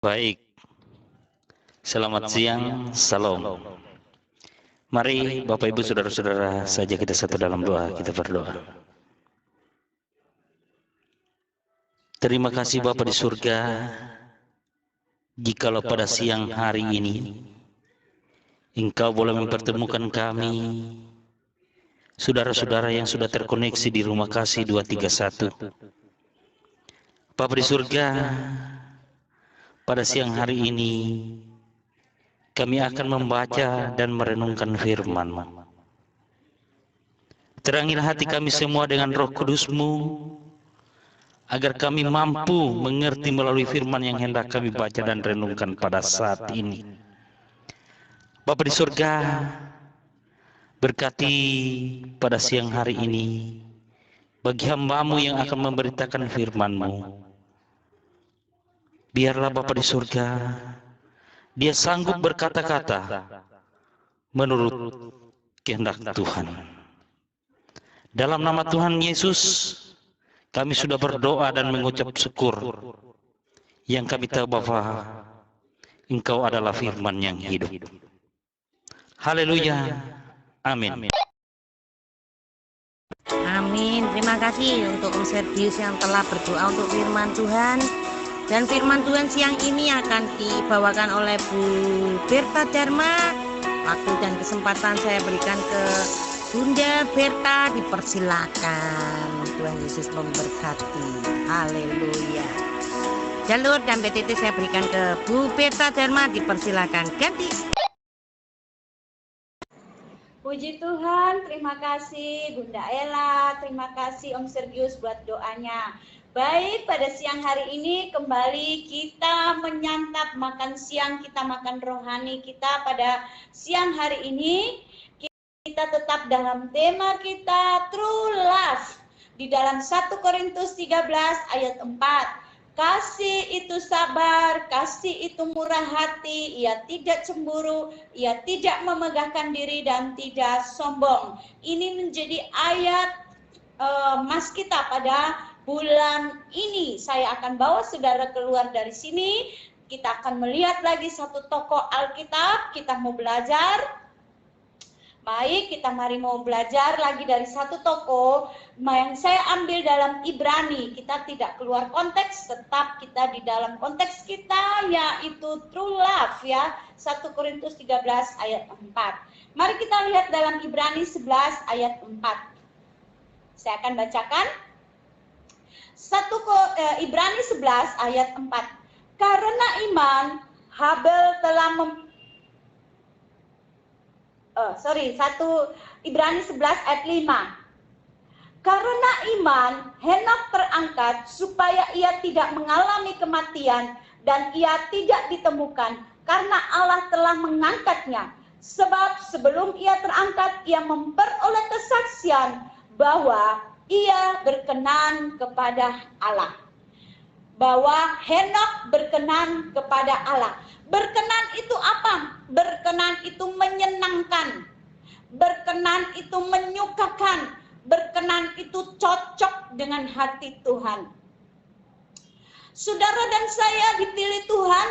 Baik, selamat siang, salam. Mari Bapak Ibu Saudara-saudara saja kita satu dalam doa, kita berdoa. Terima kasih Bapa di surga, jikalau pada siang hari ini Engkau boleh mempertemukan kami, saudara-saudara yang sudah terkoneksi di Rumah Kasih 231. Bapa di surga, pada siang hari ini kami akan membaca dan merenungkan firman-Mu. Terangilah hati kami semua dengan Roh Kudus-Mu, agar kami mampu mengerti melalui firman yang hendak kami baca dan renungkan pada saat ini. Bapa di surga, berkati pada siang hari ini bagi hamba-Mu yang akan memberitakan firman-Mu. Biarlah Bapa di surga, dia sanggup berkata-kata menurut kehendak Tuhan. Dalam nama Tuhan Yesus, kami sudah berdoa dan mengucap syukur. Yang kami tahu Bapa, Engkau adalah firman yang hidup. Haleluya. Amin. Amin. Terima kasih untuk Om Sergius yang telah berdoa untuk firman Tuhan. Dan firman Tuhan siang ini akan dibawakan oleh Bu Berta Dharma. Waktu dan kesempatan saya berikan ke Bunda Berta, dipersilakan. Tuhan Yesus memberkati. Haleluya. Jalur dan PTT saya berikan ke Bu Berta Dharma, dipersilakan. Ganti. Puji Tuhan, terima kasih Bunda Ella, terima kasih Om Sergius buat doanya. Baik, pada siang hari ini kembali kita menyantap makan siang, kita makan rohani kita pada siang hari ini. Kita tetap dalam tema kita True Love di dalam 1 Korintus 13 ayat 4. Kasih itu sabar, kasih itu murah hati, ia tidak cemburu, ia tidak memegahkan diri dan tidak sombong. Ini menjadi ayat mas kita pada bulan ini. Saya akan bawa saudara keluar dari sini. Kita akan melihat lagi satu tokoh Alkitab. Kita mau belajar. Baik, kita mari mau belajar lagi dari satu tokoh yang saya ambil dalam Ibrani. Kita tidak keluar konteks, tetap kita di dalam konteks kita, yaitu true love ya. 1 Korintus 13 ayat 4. Mari kita lihat dalam Ibrani 11 ayat 4. Saya akan bacakan. Ibrani 11 ayat 4. Karena iman Habel telah Ibrani 11 ayat 5. Karena iman Henok terangkat supaya ia tidak mengalami kematian dan ia tidak ditemukan karena Allah telah mengangkatnya. Sebab sebelum ia terangkat ia memperoleh kesaksian bahwa ia berkenan kepada Allah. Bahwa Henok berkenan kepada Allah. Berkenan itu apa? Berkenan itu menyenangkan. Berkenan itu menyukakan. Berkenan itu cocok dengan hati Tuhan. Saudara dan saya dipilih Tuhan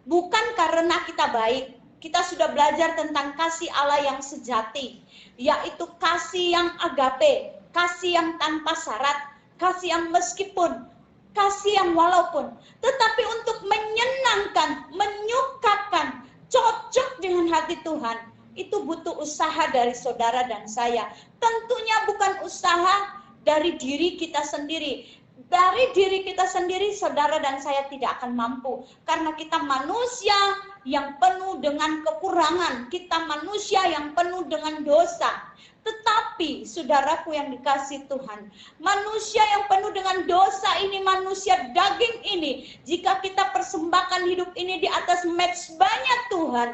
bukan karena kita baik. Kita sudah belajar tentang kasih Allah yang sejati, yaitu kasih yang agape, kasih yang tanpa syarat, kasih yang meskipun, kasih yang walaupun. Tetapi untuk menyenangkan, menyukakan, cocok dengan hati Tuhan, itu butuh usaha dari saudara dan saya. Tentunya bukan usaha dari diri kita sendiri. Dari diri kita sendiri, saudara dan saya tidak akan mampu. Karena kita manusia yang penuh dengan kekurangan. Kita manusia yang penuh dengan dosa. Tetapi, saudaraku yang dikasih Tuhan, manusia yang penuh dengan dosa ini, manusia daging ini, jika kita persembahkan hidup ini di atas mezbahnya Tuhan,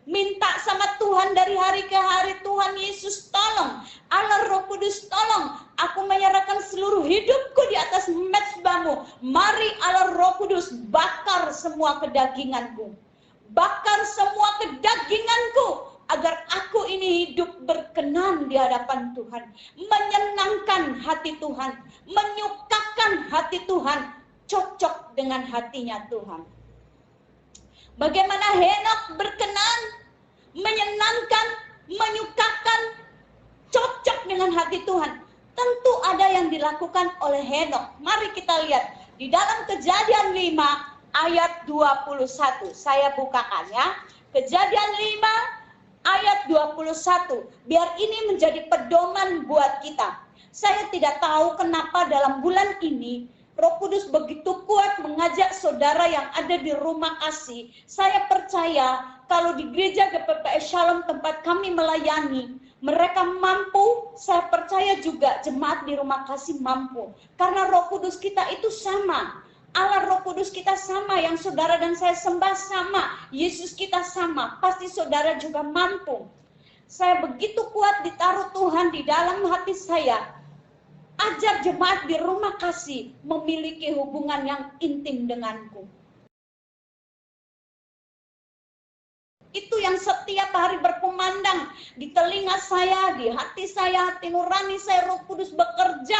minta sama Tuhan dari hari ke hari, Tuhan Yesus tolong, Allah Roh Kudus tolong, aku menyerahkan seluruh hidupku di atas mezbahmu. Mari Allah Roh Kudus bakar semua kedaginganku, bakar semua kedaginganku, agar aku ini hidup berkenan di hadapan Tuhan, menyenangkan hati Tuhan, menyukakan hati Tuhan, cocok dengan hatinya Tuhan. Bagaimana Henokh berkenan, menyenangkan, menyukakan, cocok dengan hati Tuhan. Tentu ada yang dilakukan oleh Henokh. Mari kita lihat di dalam Kejadian 5 ayat 21. Saya bukakan ya. Kejadian 5 ayat 21. Biar ini menjadi pedoman buat kita. Saya tidak tahu kenapa dalam bulan ini Roh Kudus begitu kuat mengajak saudara yang ada di rumah kasih. Saya percaya kalau di gereja GPPS Shalom tempat kami melayani, mereka mampu, saya percaya juga jemaat di rumah kasih mampu. Karena Roh Kudus kita itu sama. Allah Roh Kudus kita sama, yang saudara dan saya sembah sama. Yesus kita sama, pasti saudara juga mampu. Saya begitu kuat ditaruh Tuhan di dalam hati saya. Ajar jemaat di rumah kasih memiliki hubungan yang intim denganku. Itu yang setiap hari berkumandang di telinga saya, di hati saya, hati nurani saya. Roh Kudus bekerja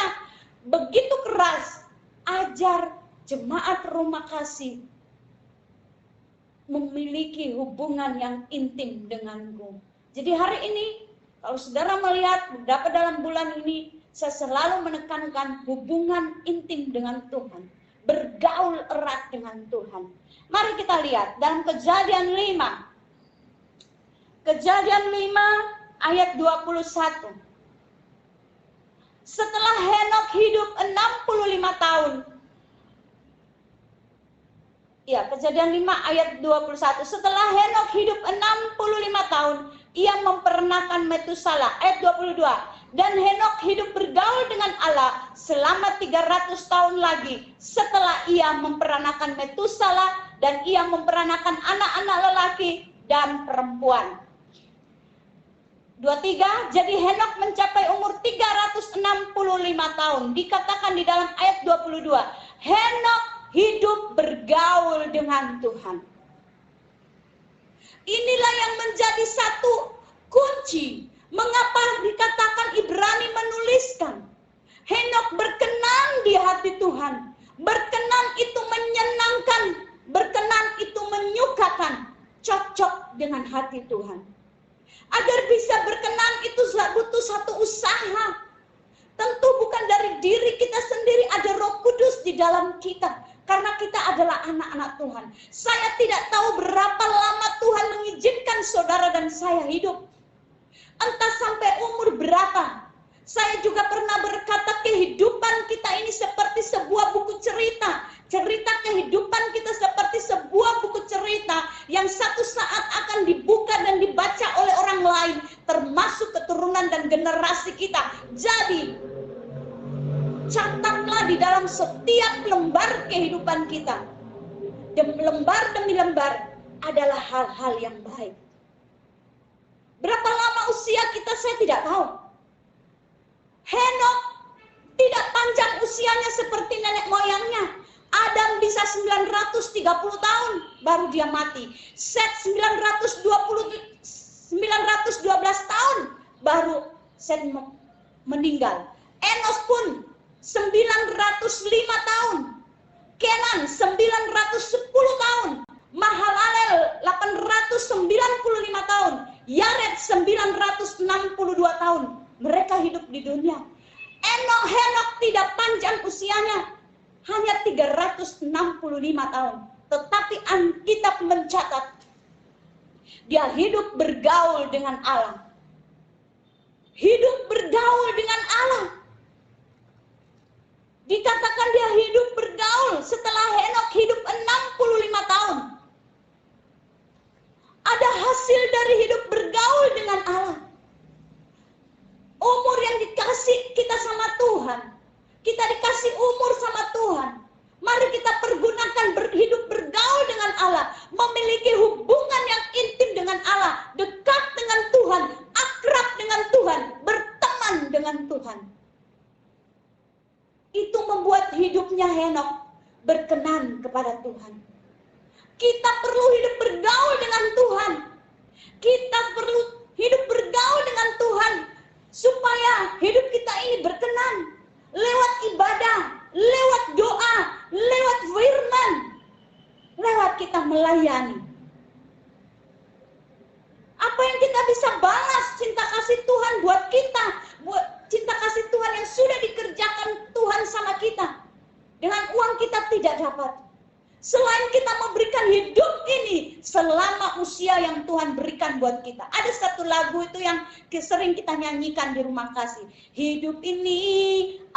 begitu keras. Ajar jemaat rumah kasih memiliki hubungan yang intim denganku. Jadi hari ini kalau saudara melihat dapat dalam bulan ini, saya selalu menekankan hubungan intim dengan Tuhan. Bergaul erat dengan Tuhan. Mari kita lihat dalam Kejadian 5. Kejadian 5 ayat 21. Setelah Henokh hidup 65 tahun. Ya, Kejadian 5 ayat 21. Setelah Henokh hidup 65 tahun, ia memperanakan Metusala. Ayat 22. Dan Henokh hidup bergaul dengan Allah selama 300 tahun lagi setelah ia memperanakan Metusala, dan ia memperanakan anak-anak lelaki dan perempuan. 23. Jadi Henokh mencapai umur 365 tahun. Dikatakan di dalam ayat 22. Henokh hidup bergaul dengan Tuhan. Inilah yang menjadi satu kunci. Mengapa dikatakan Ibrani menuliskan Henokh berkenan di hati Tuhan. Berkenan itu menyenangkan, berkenan itu menyukakan, cocok dengan hati Tuhan. Agar bisa berkenan itu butuh satu usaha. Tentu bukan dari diri kita sendiri, ada Roh Kudus di dalam kita. Karena kita adalah anak-anak Tuhan. Saya tidak tahu berapa lama Tuhan mengizinkan saudara dan saya hidup. Entah sampai umur berapa. Saya juga pernah berkata kehidupan kita ini seperti sebuah buku cerita. Cerita kehidupan kita seperti sebuah buku cerita yang satu saat akan dibuka dan dibaca oleh orang lain, termasuk keturunan dan generasi kita. Jadi, catatlah di dalam setiap lembar kehidupan kita. Lembar demi lembar adalah hal-hal yang baik. Berapa lama usia kita saya tidak tahu. Henokh tidak panjang usianya seperti nenek moyangnya. Adam bisa 930 tahun baru dia mati. Set 912 tahun baru Set meninggal. Enos pun 905 tahun. Kenan 910 tahun. Mahalalel 895 tahun. Yared 962 tahun. Mereka hidup di dunia. Henokh tidak panjang usianya. Hanya 365 tahun. Tetapi Alkitab mencatat dia hidup bergaul dengan Allah. Hidup bergaul dengan Allah. Dikatakan dia hidup bergaul setelah Henokh hidup 65 tahun. Ada hasil dari hidup bergaul dengan Allah. Umur yang dikasih kita sama Tuhan. Kita dikasih umur sama Tuhan. Mari kita pergunakan hidup bergaul dengan Allah. Memiliki hubungan yang intim dengan Allah. Dekat dengan Tuhan. Akrab dengan Tuhan. Berteman dengan Tuhan. Itu membuat hidupnya Henokh berkenan kepada Tuhan. Kita perlu hidup bergaul dengan Tuhan. Kita perlu hidup bergaul dengan Tuhan. Supaya hidup kita ini berkenan. Lewat ibadah, lewat doa, lewat firman. Lewat kita melayani. balas cinta kasih Tuhan buat kita, buat cinta kasih Tuhan yang sudah dikerjakan Tuhan sama kita. Dengan uang kita tidak dapat. Selain kita memberikan hidup ini selama usia yang Tuhan berikan buat kita. Ada satu lagu itu yang sering kita nyanyikan di rumah kasih. Hidup ini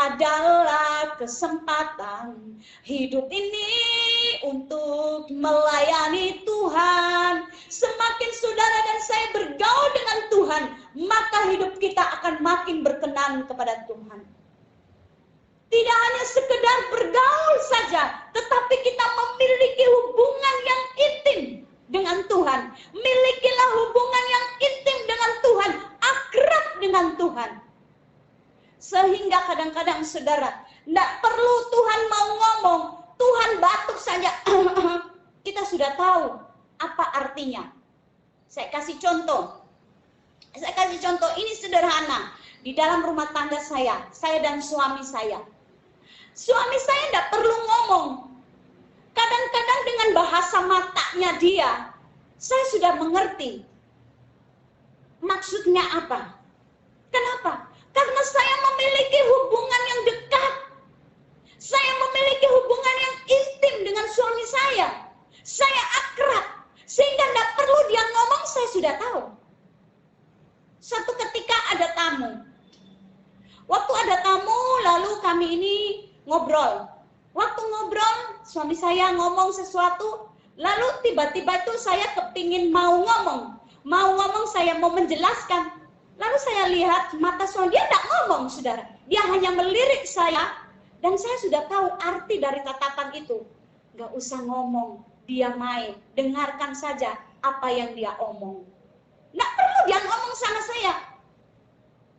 adalah kesempatan. Hidup ini untuk melayani Tuhan. Semakin saudara dan saya bergaul dengan Tuhan, maka hidup kita akan makin berkenan kepada Tuhan. Tidak hanya sekedar bergaul saja, tetapi kita memiliki hubungan yang intim dengan Tuhan. Milikilah hubungan yang intim dengan Tuhan, akrab dengan Tuhan. Sehingga kadang-kadang saudara, tidak perlu Tuhan mau ngomong, Tuhan batuk saja, kita sudah tahu apa artinya. Saya kasih contoh. Ini sederhana. Di dalam rumah tangga saya dan suami saya. Suami saya tidak perlu ngomong. Kadang-kadang dengan bahasa matanya dia, saya sudah mengerti maksudnya apa. Kenapa? Karena saya memiliki hubungan yang dekat. Saya memiliki hubungan yang intim dengan suami saya. Saya akrab. Sehingga tidak perlu dia ngomong, saya sudah tahu. Suatu ketika ada tamu. Waktu ada tamu, lalu kami ini ngobrol. Waktu ngobrol, suami saya ngomong sesuatu, lalu tiba-tiba itu saya kepingin mau ngomong, saya mau menjelaskan. Lalu saya lihat mata suami dia tidak ngomong, saudara. Dia hanya melirik saya, dan saya sudah tahu arti dari tatapan itu. Gak usah ngomong, dia main, dengarkan saja apa yang dia omong. Nggak perlu dia ngomong sama saya.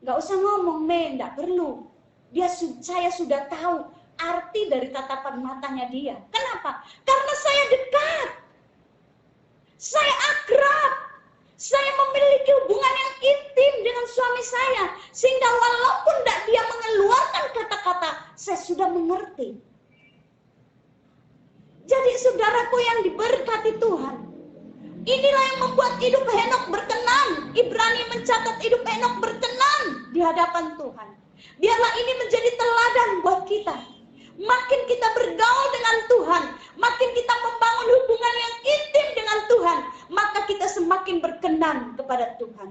Gak usah ngomong, nggak perlu. Saya sudah tahu arti dari tatapan matanya dia. Kenapa? Karena saya dekat. Saya akrab. Saya memiliki hubungan yang intim dengan suami saya. Sehingga walaupun tidak dia mengeluarkan kata-kata, saya sudah mengerti. Jadi saudaraku yang diberkati Tuhan, inilah yang membuat hidup Henokh berkenan. Ibrani mencatat hidup Henokh berkenan di hadapan Tuhan. Biarlah ini menjadi teladan buat kita. Makin kita bergaul dengan Tuhan, makin kita membangun hubungan yang intim dengan Tuhan, maka kita semakin berkenan kepada Tuhan.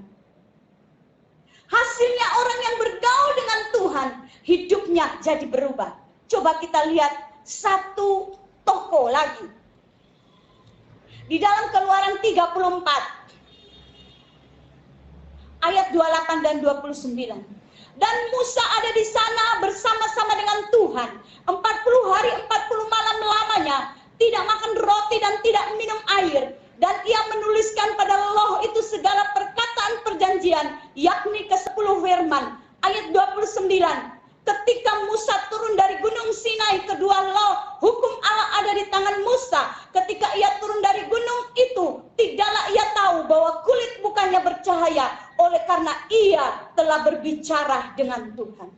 Hasilnya orang yang bergaul dengan Tuhan, hidupnya jadi berubah. Coba kita lihat satu tokoh lagi. Di dalam Keluaran 34, ayat 28 dan 29. Dan Musa ada di sana bersama-sama dengan Tuhan 40 hari 40 malam lamanya, tidak makan roti dan tidak minum air. Dan ia menuliskan pada loh itu segala perkataan perjanjian, yakni ke-10 firman. Ayat 29, ketika Musa turun dari gunung Sinai, kedua loh hukum Allah ada di tangan Musa. Ketika ia turun dari gunung itu, tidaklah ia tahu bahwa kulit mukanya bercahaya, oleh karena ia telah berbicara dengan Tuhan.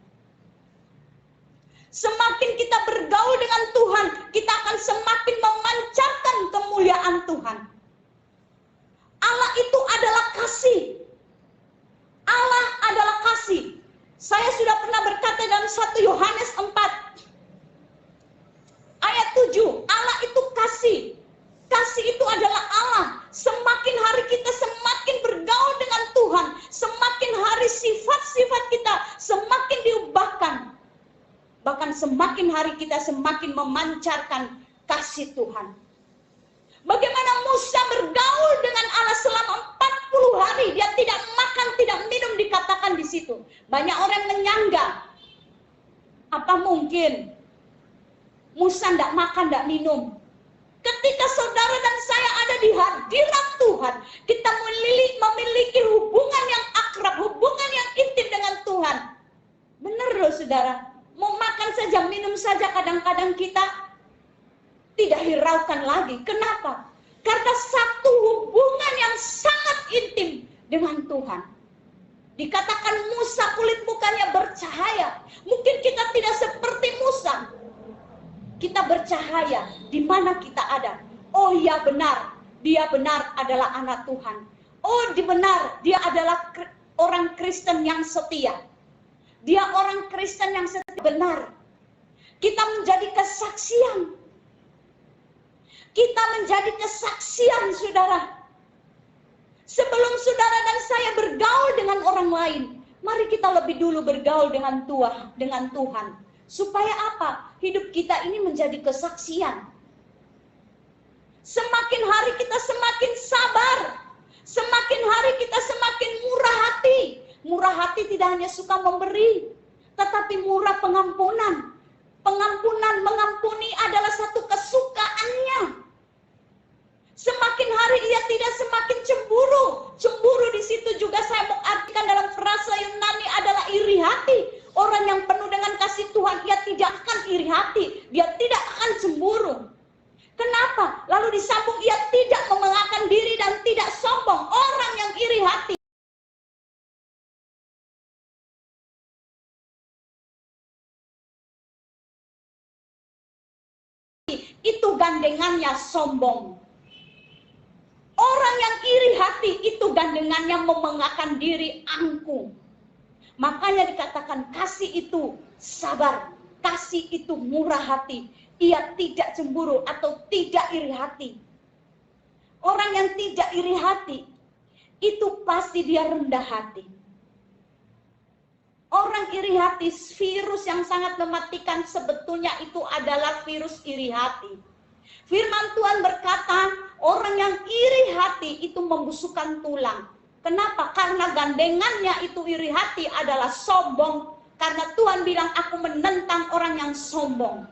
Semakin kita bergaul dengan Tuhan, kita akan semakin memancarkan kemuliaan Tuhan. Allah itu adalah kasih. Allah adalah kasih. Saya sudah pernah berkata dalam 1 Yohanes 4 ayat 7, Allah itu kasih. Kasih itu adalah Allah. Semakin hari kita semakin bergaul dengan Tuhan, semakin hari sifat-sifat kita semakin diubahkan. Bahkan semakin hari kita semakin memancarkan kasih Tuhan. Bagaimana Musa bergaul dengan Allah selama 40 hari, dia tidak makan, tidak minum, dikatakan di situ. Banyak orang menyangka, apa mungkin Musa tidak makan, tidak minum? Ketika saudara dan saya ada di hadirat Tuhan, kita memiliki hubungan yang akrab, hubungan yang intim dengan Tuhan. Benar loh saudara, mau makan saja, minum saja kadang-kadang kita tidak hiraukan lagi. Kenapa? Karena satu hubungan yang sangat intim dengan Tuhan. Dikatakan Musa kulit mukanya bercahaya. Mungkin kita tidak seperti Musa. Kita bercahaya di mana kita ada. Oh ya benar, dia benar adalah anak Tuhan. Oh, benar, dia adalah orang Kristen yang setia. Dia orang Kristen yang setia. Benar. Kita menjadi kesaksian. Kita menjadi kesaksian, saudara. Sebelum saudara dan saya bergaul dengan orang lain, mari kita lebih dulu bergaul dengan Tuhan. Supaya apa? Hidup kita ini menjadi kesaksian. Semakin hari kita semakin sabar. Semakin hari kita semakin murah hati. Murah hati tidak hanya suka memberi, tetapi murah pengampunan. Mengampuni adalah satu kesukaannya. Semakin hari ia tidak semakin cemburu. Cemburu di situ juga saya mau artikan dalam frasa Yunani adalah iri hati. Orang yang penuh dengan kasih Tuhan, ia tidak akan iri hati. Dia tidak akan cemburu. Kenapa? Lalu disambung ia tidak memelangkan diri dan tidak sombong. Orang yang iri hati itu gandengannya sombong. Orang yang iri hati itu gandengannya memengahkan diri, angkuh. Makanya dikatakan kasih itu sabar, kasih itu murah hati. Ia tidak cemburu atau tidak iri hati. Orang yang tidak iri hati itu pasti dia rendah hati. Orang iri hati, virus yang sangat mematikan sebetulnya itu adalah virus iri hati. Firman Tuhan berkata, orang yang iri hati itu membusukkan tulang. Kenapa? Karena gandengannya itu iri hati adalah sombong. Karena Tuhan bilang, aku menentang orang yang sombong.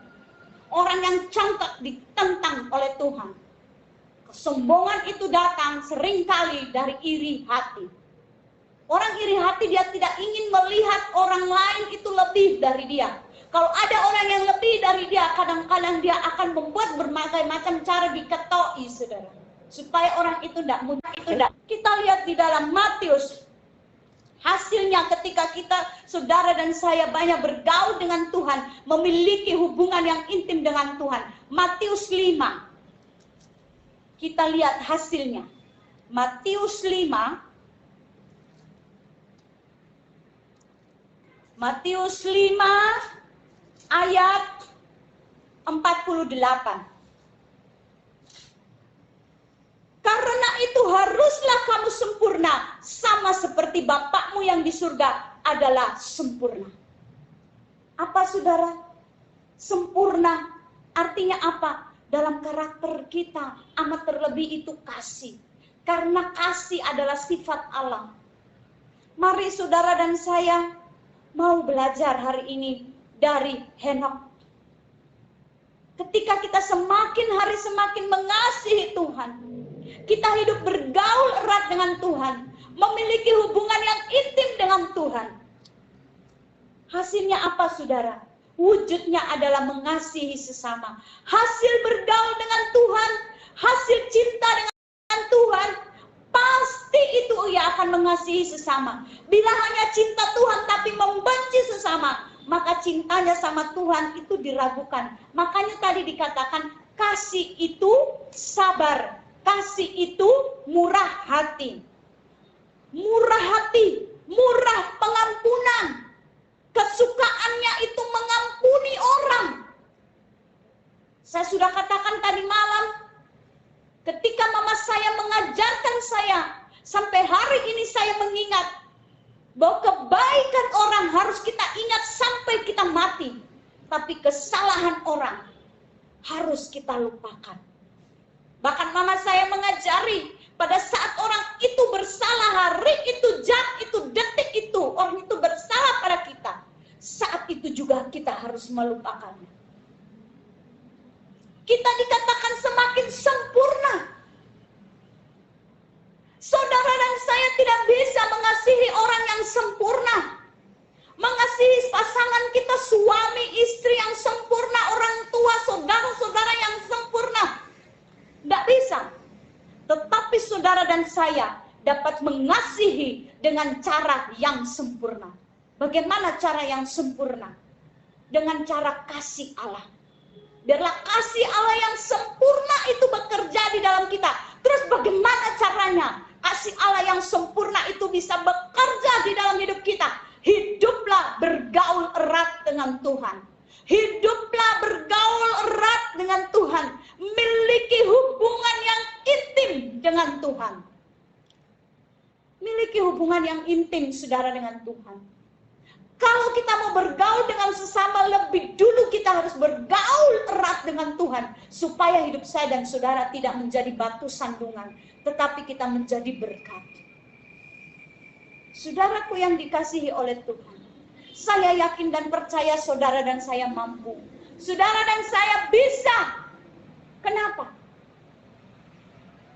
Orang yang congkak ditentang oleh Tuhan. Kesombongan itu datang seringkali dari iri hati. Orang iri hati dia tidak ingin melihat orang lain itu lebih dari dia. Kalau ada orang yang lebih dari dia, kadang-kadang dia akan membuat berbagai macam cara diketoi, saudara. Supaya orang itu tidak mudah. Kita lihat di dalam Matius. Hasilnya ketika kita, saudara dan saya banyak bergaul dengan Tuhan, memiliki hubungan yang intim dengan Tuhan. Matius 5. Kita lihat hasilnya. Matius 5. Matius 5 ayat 48. Karena itu haruslah kamu sempurna, sama seperti Bapakmu yang di surga adalah sempurna. Apa saudara? Sempurna artinya apa? Dalam karakter kita amat terlebih itu kasih. Karena kasih adalah sifat Allah. Mari saudara dan saya mau belajar hari ini dari Henokh. Ketika kita semakin hari semakin mengasihi Tuhan, kita hidup bergaul erat dengan Tuhan, memiliki hubungan yang intim dengan Tuhan. Hasilnya apa saudara? Wujudnya adalah mengasihi sesama. Hasil bergaul dengan Tuhan, hasil cinta dengan Tuhan, pasti itu ia akan mengasihi sesama. Bila hanya cinta Tuhan tapi membenci sesama, maka cintanya sama Tuhan itu diragukan. Makanya tadi dikatakan kasih itu sabar, kasih itu murah hati. Murah hati, murah pengampunan. Kesukaannya itu mengampuni orang. Saya sudah katakan tadi malam, ketika mama saya mengajarkan saya, sampai hari ini saya mengingat bahwa kebaikan orang harus kita ingat sampai kita mati. Tapi kesalahan orang harus kita lupakan. Bahkan mama saya mengajari, pada saat orang itu bersalah, hari itu, jam itu, detik itu, orang itu bersalah pada kita. Saat itu juga kita harus melupakannya. Kita dikatakan semakin sempurna. Saudara dan saya tidak bisa mengasihi orang yang sempurna. Mengasihi pasangan kita, suami, istri yang sempurna, orang tua, saudara-saudara yang sempurna. Tidak bisa. Tetapi saudara dan saya dapat mengasihi dengan cara yang sempurna. Bagaimana cara yang sempurna? Dengan cara kasih Allah. Biarlah kasih Allah yang sempurna itu bekerja di dalam kita. Terus bagaimana caranya? Kasih Allah dalam Tuhan. Hiduplah bergaul erat dengan Tuhan. Miliki hubungan yang intim dengan Tuhan. Miliki hubungan yang intim, saudara, dengan Tuhan. Kalau kita mau bergaul dengan sesama, lebih dulu kita harus bergaul erat dengan Tuhan. Supaya hidup saya dan saudara tidak menjadi batu sandungan, tetapi kita menjadi berkat. Saudaraku yang dikasihi oleh Tuhan, saya yakin dan percaya saudara dan saya mampu. Saudara dan saya bisa. Kenapa?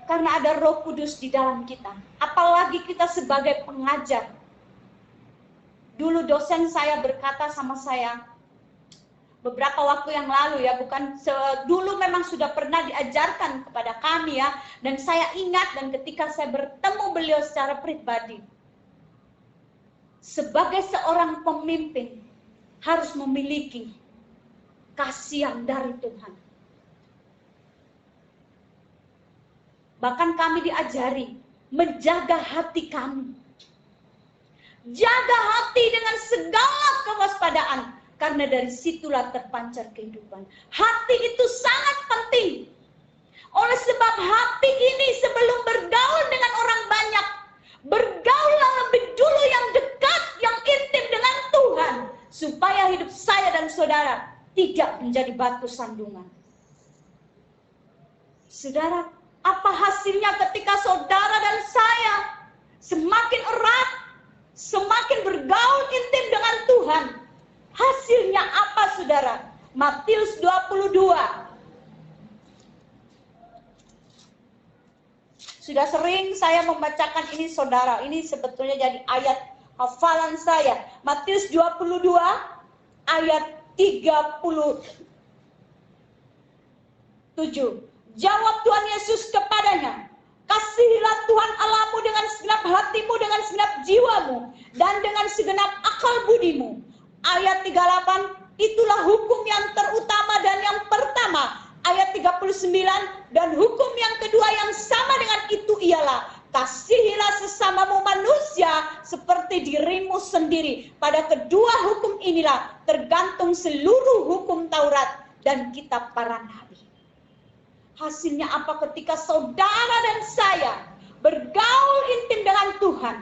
Karena ada Roh Kudus di dalam kita. Apalagi kita sebagai pengajar. Dulu dosen saya berkata sama saya, beberapa waktu yang lalu ya, dulu memang sudah pernah diajarkan kepada kami ya, dan saya ingat, dan ketika saya bertemu beliau secara pribadi, sebagai seorang pemimpin harus memiliki kasih yang dari Tuhan. Bahkan kami diajari menjaga hati kami. Jaga hati dengan segala kewaspadaan, karena dari situlah terpancar kehidupan. Hati itu sangat penting. Oleh sebab hati ini sebelum bergaul dengan orang banyak, bergaullah lebih dulu yang dekat, yang intim dengan Tuhan, supaya hidup saya dan saudara tidak menjadi batu sandungan. Saudara, apa hasilnya ketika saudara dan saya semakin erat, semakin bergaul intim dengan Tuhan? Hasilnya apa, saudara? Matius 22. Sudah sering saya membacakan ini, saudara. Ini sebetulnya jadi ayat hafalan saya. Matius 22 ayat 37. Jawab Tuhan Yesus kepadanya, kasihilah Tuhan Allahmu dengan segenap hatimu, dengan segenap jiwamu, dan dengan segenap akal budimu. Ayat 38, itulah hukum yang terutama dan yang pertama. Ayat 39, dan hukum yang kedua yang sama dengan itu ialah, kasihilah sesamamu manusia seperti dirimu sendiri. Pada kedua hukum inilah tergantung seluruh hukum Taurat dan kitab para nabi. Hasilnya apa ketika saudara dan saya bergaul intim dengan Tuhan?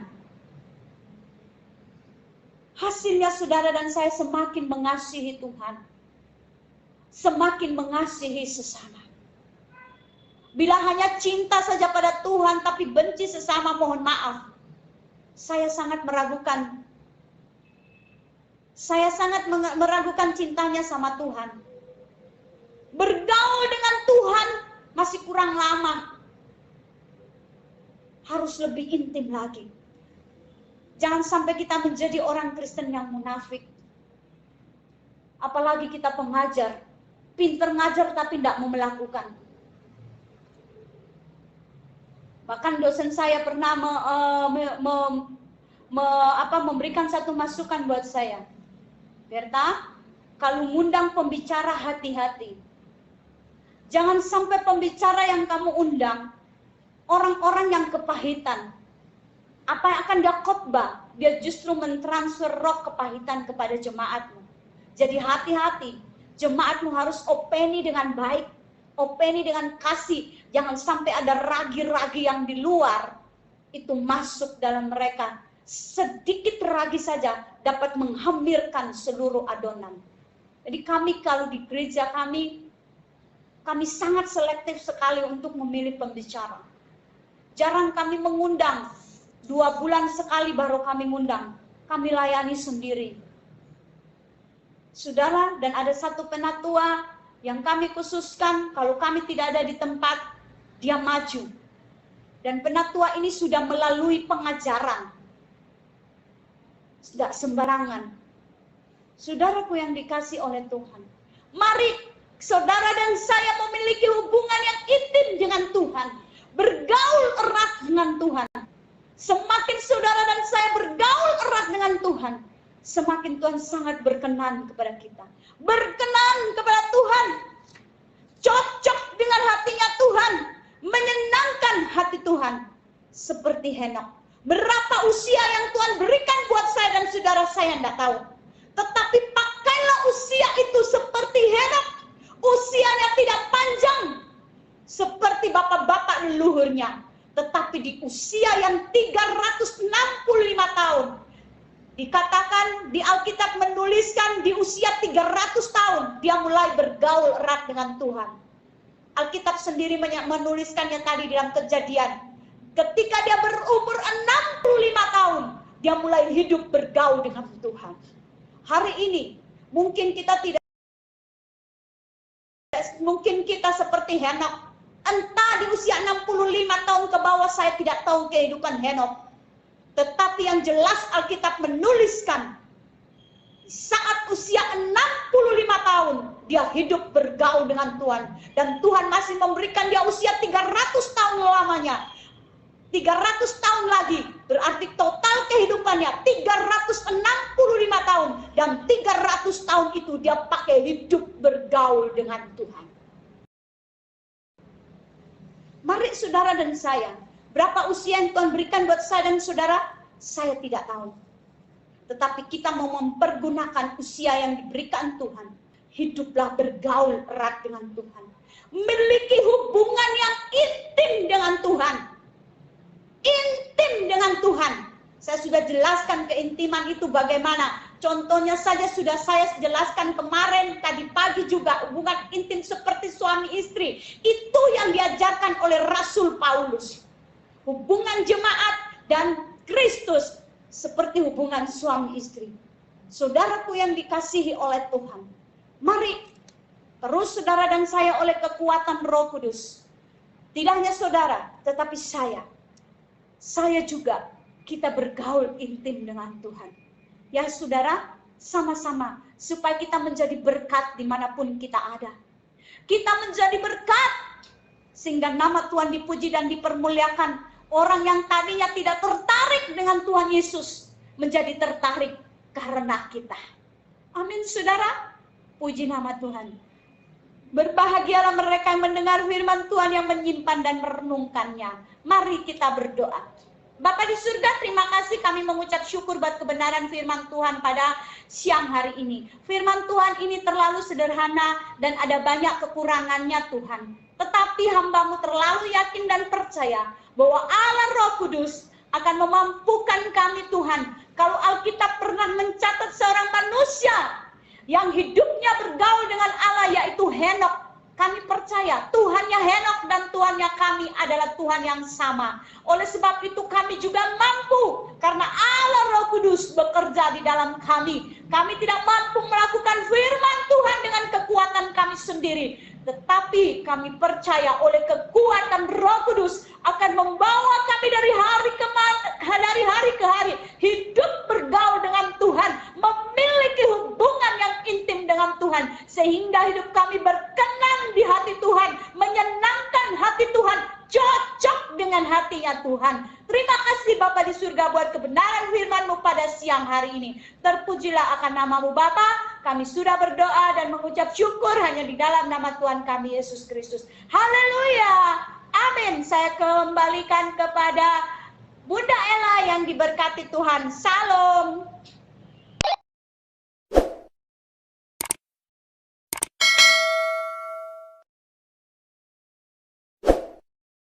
Hasilnya saudara dan saya semakin mengasihi Tuhan, semakin mengasihi sesama. Bila hanya cinta saja pada Tuhan tapi benci sesama, mohon maaf, saya sangat meragukan. Saya sangat meragukan cintanya sama Tuhan. Bergaul dengan Tuhan masih kurang lama. Harus lebih intim lagi. Jangan sampai kita menjadi orang Kristen yang munafik. Apalagi kita pengajar, pinter ngajar tapi tidak mau melakukan. Bahkan dosen saya pernah memberikan satu masukan buat saya. Berta, kalau ngundang pembicara hati-hati. Jangan sampai pembicara yang kamu undang orang-orang yang kepahitan. Apa yang akan dia khotbah, dia justru mentransfer roh kepahitan kepada jemaatmu. Jadi hati-hati, jemaatmu harus openi dengan baik, openi dengan kasih. Jangan sampai ada ragi-ragi yang di luar itu masuk dalam mereka. Sedikit ragi saja dapat menghamirkan seluruh adonan. Jadi kami kalau di gereja kami sangat selektif sekali untuk memilih pembicara. Jarang kami mengundang, 2 bulan sekali baru kami mengundang. Kami layani sendiri. Saudara, dan ada satu penatua yang kami khususkan, kalau kami tidak ada di tempat, dia maju. Dan penatua ini sudah melalui pengajaran. Tidak sembarangan. Saudaraku yang dikasih oleh Tuhan, mari saudara dan saya memiliki hubungan yang intim dengan Tuhan. Bergaul erat dengan Tuhan. Semakin saudara dan saya bergaul erat dengan Tuhan, semakin Tuhan sangat berkenan kepada kita. Berkenan kepada Tuhan. Cocok dengan hatinya Tuhan. Menyenangkan hati Tuhan. Seperti Henok. Berapa usia yang Tuhan berikan buat saya dan saudara saya tidak tahu. Tetapi pakailah usia itu seperti Henokh, usianya tidak panjang seperti bapak-bapak leluhurnya, tetapi di usia yang 365 tahun. Dikatakan di Alkitab menuliskan di usia 300 tahun dia mulai bergaul erat dengan Tuhan. Alkitab sendiri menuliskannya tadi dalam Kejadian. Ketika dia berumur 65 tahun, dia mulai hidup bergaul dengan Tuhan. Hari ini mungkin kita seperti Henokh. Entah di usia 65 tahun ke bawah, saya tidak tahu kehidupan Henokh. Tetapi yang jelas Alkitab menuliskan, saat usia 65 tahun, dia hidup bergaul dengan Tuhan. Dan Tuhan masih memberikan dia usia 300 tahun lamanya. 300 tahun lagi, berarti total kehidupannya 365 tahun. Dan 300 tahun itu dia pakai hidup bergaul dengan Tuhan. Mari saudara dan saya, berapa usia yang Tuhan berikan buat saya dan saudara? Saya tidak tahu. Tetapi kita mau mempergunakan usia yang diberikan Tuhan. Hiduplah bergaul erat dengan Tuhan. Miliki hubungan yang intim dengan Tuhan. Intim dengan Tuhan. Saya sudah jelaskan keintiman itu bagaimana. Contohnya saja sudah saya jelaskan kemarin, tadi pagi juga, hubungan intim seperti suami istri. Itu yang diajarkan oleh Rasul Paulus. Hubungan jemaat dan Kristus seperti hubungan suami istri. Saudaraku yang dikasihi oleh Tuhan, mari terus saudara dan saya oleh kekuatan Roh Kudus. Tidak hanya saudara, tetapi saya juga, kita bergaul intim dengan Tuhan. Ya saudara, sama-sama supaya kita menjadi berkat dimanapun kita ada. Kita menjadi berkat sehingga nama Tuhan dipuji dan dipermuliakan. Orang yang tadinya tidak tertarik dengan Tuhan Yesus menjadi tertarik karena kita. Amin saudara, puji nama Tuhan. Berbahagialah mereka yang mendengar firman Tuhan, yang menyimpan dan merenungkannya. Mari kita berdoa. Bapa di surga, terima kasih, kami mengucap syukur buat kebenaran firman Tuhan pada siang hari ini. Firman Tuhan ini terlalu sederhana dan ada banyak kekurangannya Tuhan. Tetapi hamba-Mu terlalu yakin dan percaya bahwa Allah Roh Kudus akan memampukan kami Tuhan. Kalau Alkitab pernah mencatat seorang manusia yang hidupnya bergaul dengan Allah, yaitu Henokh. Kami percaya Tuhannya Henokh dan Tuhannya kami adalah Tuhan yang sama. Oleh sebab itu kami juga mampu, karena Allah Roh Kudus bekerja di dalam kami. Kami tidak mampu melakukan firman Tuhan dengan kekuatan kami sendiri. Tetapi kami percaya oleh kekuatan Roh Kudus akan membawa kami dari hari ke hari hidup bergaul dengan Tuhan, memiliki hubungan yang intim dengan Tuhan, sehingga hidup kami berkenan di hati Tuhan, menyenangkan hati Tuhan, cocok dengan hatinya Tuhan. Terima kasih Bapa di surga buat kebenaran firman-Mu pada siang hari ini. Terpujilah akan nama-Mu Bapa. Kami sudah berdoa dan mengucap syukur hanya di dalam nama Tuhan kami Yesus Kristus. Haleluya. Amin. Saya kembalikan kepada Bunda Ella yang diberkati Tuhan. Salam.